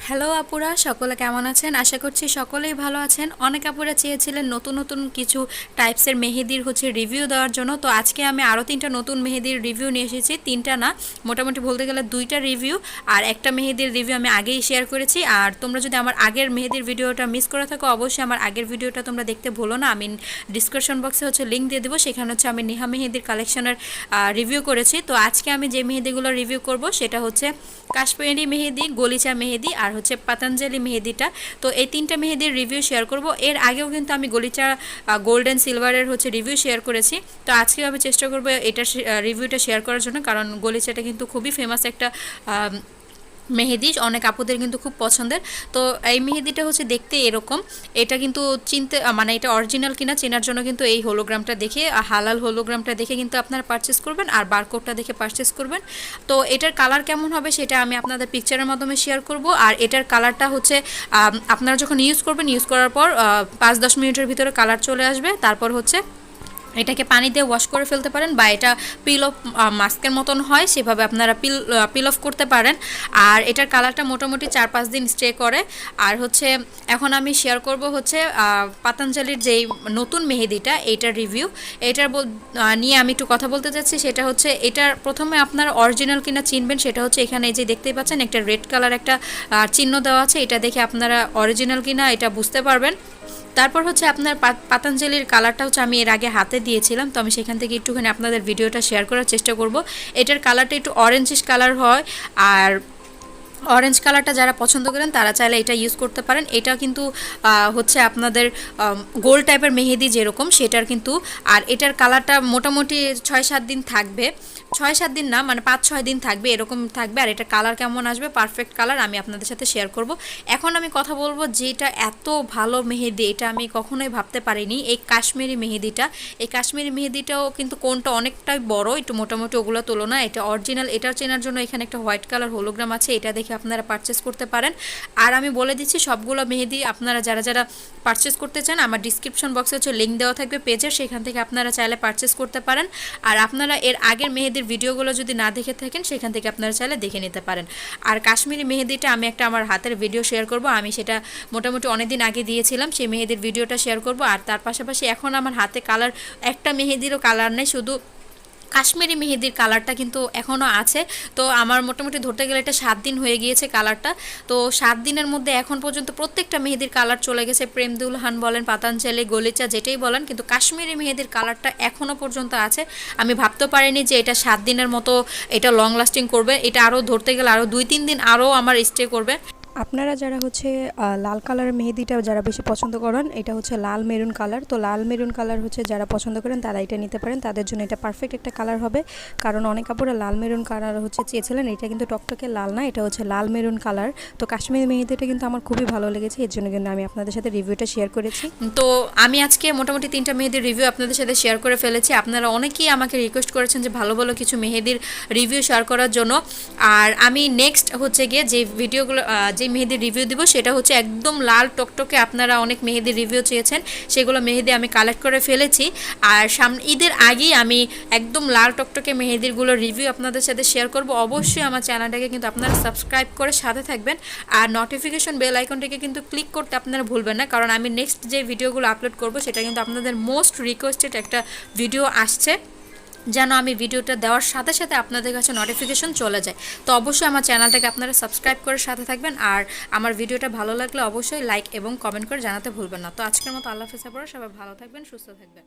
Hello আপুরা, সকলে কেমন আছেন? আশা করছি সকলেই ভালো আছেন। অনেক আপুরা চেয়েছিলেন নতুন নতুন কিছু টাইপসের মেহেদির রিভিউ দেওয়ার জন্য। তো আজকে আমি আরও 3টা নতুন মেহেদির রিভিউ নিয়ে এসেছি। 3টা না, মোটামুটি বলতে গেলে 2টা রিভিউ, আর একটা মেহেদির রিভিউ আমি আগেই শেয়ার করেছি। আর তোমরা যদি আমার আগের মেহেদির ভিডিওটা মিস করে থাকো, অবশ্যই আমার আগের ভিডিওটা তোমরা দেখতে ভুলো না। আমি ডিসক্রিপশন বক্সে লিঙ্ক দিয়ে দেবো, সেখানে আমি নেহা মেহেদির কালেকশনের রিভিউ করেছি। তো আজকে আমি যে মেহেদিগুলো রিভিউ করব সেটা হচ্ছে কাশ্মীরি মেহেদি, গলিচা মেহেদি আর পাতাঞ্জলি মেহেদিটা। তো এই 3টা মেহেদির রিভিউ শেয়ার করব। এর আগেও কিন্তু আমি গলিচা গোল্ড অ্যান্ড সিলভারের রিভিউ শেয়ার করেছি। তো আজকে আমি চেষ্টা করব এটা রিভিউটা শেয়ার করার জন্য, কারণ গলিচাটা কিন্তু খুবই ফেমাস একটা মেহেদি, অনেক আপুদের কিন্তু খুব পছন্দের। তো এই মেহেদিটা দেখতে এরকম। এটা কিন্তু চিনতে মানে এটা অরিজিনাল কিনা চেনার জন্য কিন্তু এই হোলোগ্রামটা দেখে, হালাল হোলোগ্রামটা দেখে কিন্তু আপনারা পারচেস করবেন, আর বারকোডটা দেখে পারচেস করবেন। তো এটার কালার কেমন হবে সেটা আমি আপনাদের পিকচারের মাধ্যমে শেয়ার করব। আর এটার কালারটা আপনারা যখন ইউজ করবেন, ইউজ করার পর 5-10 মিনিটের ভিতরে কালার চলে আসবে। তারপর এটাকে পানি দিয়ে ওয়াশ করে ফেলতে পারেন, বা এটা পিল অফ মাস্কের মতন হয়, সেভাবে আপনারা পিল অফ করতে পারেন। আর এটার কালারটা মোটামুটি 4-5 দিন স্টে করে। আর এখন আমি শেয়ার করব পাতাঞ্জলির যেই নতুন মেহেদিটা, এইটার রিভিউ। এটার নিয়ে আমি একটু কথা বলতে চাচ্ছি। সেটা এটার প্রথমে আপনারা অরিজিনাল কিনা চিনবেন, সেটা এখানে এই যে দেখতেই পাচ্ছেন একটা রেড কালার একটা চিহ্ন দেওয়া আছে। এটা দেখে আপনারা অরিজিনাল কিনা এটা বুঝতে পারবেন। তারপর আপনার পাতাঞ্জলির কালারটা আমি এর আগে হাতে দিয়েছিলাম, তো আমি সেখান থেকে একটুখানি আপনাদের ভিডিওটা শেয়ার করার চেষ্টা করব। এটার কালারটা একটু অরেঞ্জিশ কালার হয়, আর অরেঞ্জ কালারটা যারা পছন্দ করেন তারা চাইলে এটা ইউজ করতে পারেন। এটা কিন্তু আপনাদের গোল্ড টাইপের মেহেদি যেরকম সেটার কিন্তু, আর এটার কালারটা মোটামুটি 6-7 দিন থাকবে। 6-7 দিন না, মানে 5-6 দিন থাকবে, এরকম থাকবে। আর এটা কালার কেমন আসবে, পারফেক্ট কালার, আমি আপনাদের সাথে শেয়ার করব। এখন আমি কথা বলবো যেটা এত ভালো মেহেদি, এটা আমি কখনোই ভাবতে পারিনি। এই কাশ্মীরি মেহেদিটা, এই কাশ্মীরি মেহেদিটাও কিন্তু কোনটা অনেকটাই বড়, একটু মোটামুটি ওগুলো তুলনা। এটা অরিজিনাল, এটা চেনার জন্য এখানে একটা হোয়াইট কালার হোলোগ্রাম আছে, এটা দেখে আপনারা পারচেস করতে পারেন। আর আমি বলে দিচ্ছি সবগুলো মেহেদি আপনারা যারা যারা পারচেস করতে চান, আমার ডিসক্রিপশন বক্সে লিঙ্ক দেওয়া থাকবে পেজের, সেখান থেকে আপনারা চাইলে পারচেস করতে পারেন। আর আপনারা এর আগের মেহেদির ভিডিওগুলো যদি না দেখে থাকেন, সেখান থেকে আপনারা চাইলে দেখে নিতে পারেন। আর কাশ্মীরি মেহেদিটা আমি একটা আমার হাতের ভিডিও শেয়ার করব। আমি সেটা মোটামুটি অনেকদিন আগে দিয়েছিলাম, সেই মেহেদির ভিডিওটা শেয়ার করব। আর তার পাশাপাশি এখন আমার হাতে কালার, একটা মেহেদিরও কালার নেই, শুধু কাশ্মীরি মেহেদির কালারটা কিন্তু এখনও আছে। তো আমার মোটামুটি ধরতে গেলে এটা 7 দিন হয়ে গিয়েছে কালারটা। তো 7 দিনের মধ্যে এখন পর্যন্ত প্রত্যেকটা মেহেদির কালার চলে গেছে। প্রেম দুলহান বলেন, পাতাঞ্জলি, গলিচা, যেটাই বলেন, কিন্তু কাশ্মীরি মেহেদির কালারটা এখনও পর্যন্ত আছে। আমি ভাবতে পারিনি যে এটা 7 দিনের মতো এটা লং লাস্টিং করবে। এটা আরও ধরতে গেলে আরও 2-3 দিন আরও আমার স্টে করবে। আপনারা যারা লাল কালারের মেহেদিটা যারা বেশি পছন্দ করেন, এটা লাল মেরুন কালার। তো লাল মেরুন কালার যারা পছন্দ করেন তারা এটা নিতে পারেন, তাদের জন্য এটা পারফেক্ট একটা কালার হবে। কারণ অনেক আপুরা লাল মেরুন কালার চেয়েছিলেন। এটা কিন্তু টকটকে লাল না, এটা লাল মেরুন কালার। তো কাশ্মীরি মেহেদিটা কিন্তু আমার খুবই ভালো লেগেছে, এর জন্য কিন্তু আমি আপনাদের সাথে রিভিউটা শেয়ার করেছি। তো আমি আজকে মোটামুটি 3টা মেহেদির রিভিউ আপনাদের সাথে শেয়ার করে ফেলেছি। আপনারা অনেকেই আমাকে রিকোয়েস্ট করেছেন যে ভালো ভালো কিছু মেহেদির রিভিউ শেয়ার করার জন্য। আর আমি নেক্সট গিয়ে যে ভিডিওগুলো, যে মেহেদির রিভিউ দিব, সেটা একদম লাল টকটকে। আপনারা অনেক মেহেদির রিভিউ চেয়েছেন, সেগুলো মেহেদি আমি কালেক্ট করে ফেলেছি। আর সামনে ঈদের আগেই আমি একদম লাল টকটকে মেহেদিরগুলো রিভিউ আপনাদের সাথে শেয়ার করব। অবশ্যই আমার চ্যানেলটাকে কিন্তু আপনারা সাবস্ক্রাইব করে সাথে থাকবেন, আর নোটিফিকেশন বেল আইকনটাকে কিন্তু ক্লিক করতে আপনারা ভুলবেন না, কারণ আমি নেক্সট যে ভিডিওগুলো আপলোড করব সেটা কিন্তু আপনাদের মোস্ট রিকোয়েস্টেড একটা ভিডিও আসছে, যেন আমি ভিডিওটা দেওয়ার সাথে সাথে আপনাদের কাছে নোটিফিকেশন চলে যায়। তো অবশ্যই আমার চ্যানেলটাকে আপনারা সাবস্ক্রাইব করে সাথে থাকবেন। আর আমার ভিডিওটা ভালো লাগলে অবশ্যই লাইক এবং কমেন্ট করে জানাতে ভুলবেন না। তো আজকের মতো আল্লাহ হাফেজ, সবাই ভালো থাকবেন, সুস্থ থাকবেন।